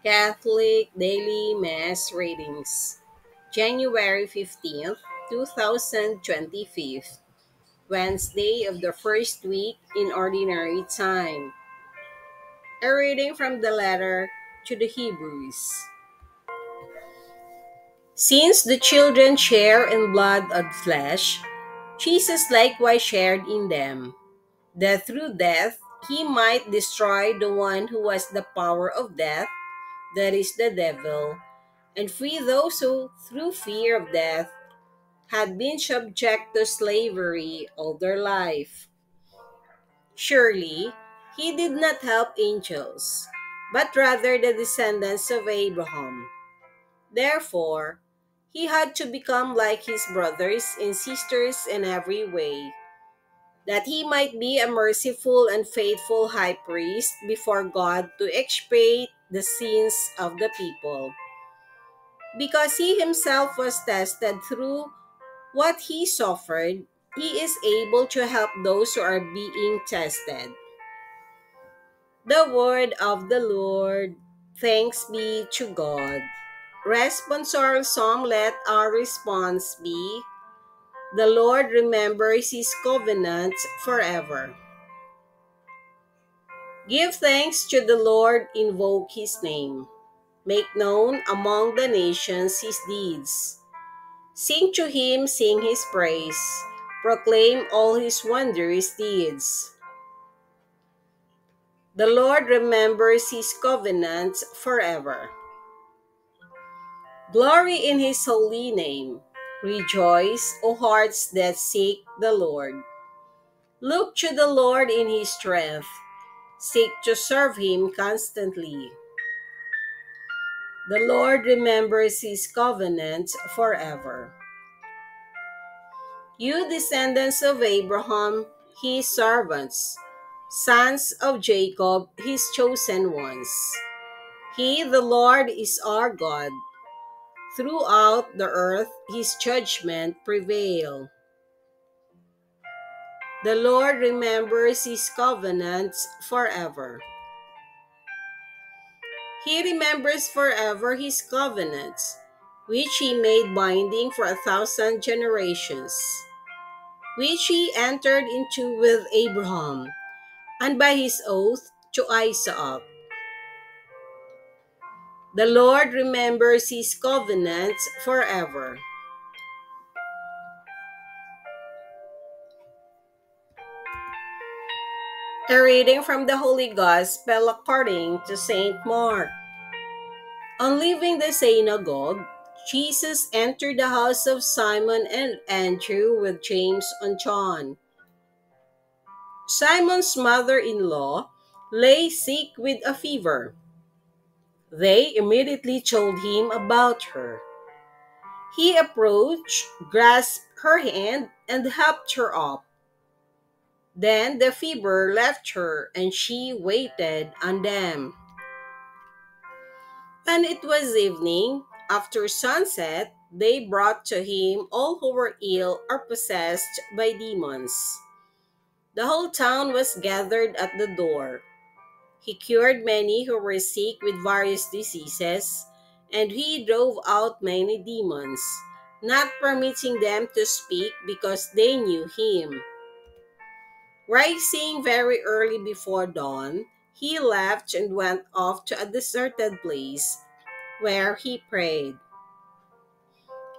Catholic Daily Mass Readings, January 15th, 2025, Wednesday of the first week in Ordinary Time. A reading from the letter to the Hebrews. Since the children share in blood and flesh, Jesus likewise shared in them, that through death he might destroy the one who has the power of death, that is the devil, and free those who, through fear of death, had been subject to slavery all their life. Surely, he did not help angels, but rather the descendants of Abraham. Therefore, he had to become like his brothers and sisters in every way, that he might be a merciful and faithful high priest before God to expiate the sins of the people. Because he himself was tested through what he suffered, he is able to help those who are being tested. The word of the Lord. Thanks be to God. Responsorial Psalm, let our response be, the Lord remembers his covenant forever. Give thanks to the Lord, invoke his name. Make known among the nations his deeds. Sing to him, sing his praise. Proclaim all his wondrous deeds. The Lord remembers his covenant forever. Glory in his holy name. Rejoice, O hearts that seek the Lord. Look to the Lord in his strength. Seek to serve him constantly. The Lord remembers his covenant forever. You descendants of Abraham, his servants, sons of Jacob, his chosen ones. He, the Lord, is our God. Throughout the earth, his judgment prevail. The Lord remembers his covenants forever. He remembers forever his covenants, which he made binding for 1,000 generations, which he entered into with Abraham, and by his oath to Isaac. The Lord remembers his covenants forever. A reading from the Holy Gospel according to St. Mark. On leaving the synagogue, Jesus entered the house of Simon and Andrew with James and John. Simon's mother-in-law lay sick with a fever. They immediately told him about her. He approached, grasped her hand, and helped her up. Then the fever left her, and she waited on them. And it was evening. After sunset, they brought to him all who were ill or possessed by demons. The whole town was gathered at the door. He cured many who were sick with various diseases, and he drove out many demons, not permitting them to speak because they knew him. Rising very early before dawn, he left and went off to a deserted place where he prayed.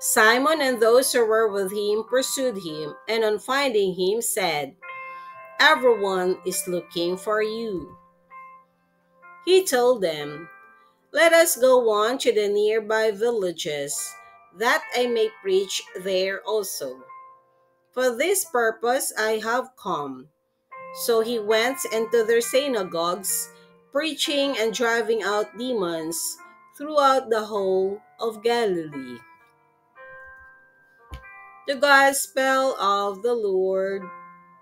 Simon and those who were with him pursued him, and on finding him said, "Everyone is looking for you." He told them, "Let us go on to the nearby villages, that I may preach there also. For this purpose I have come." So he went into their synagogues, preaching and driving out demons throughout the whole of Galilee. The Gospel of the Lord.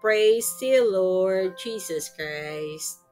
Praise to you, Lord Jesus Christ.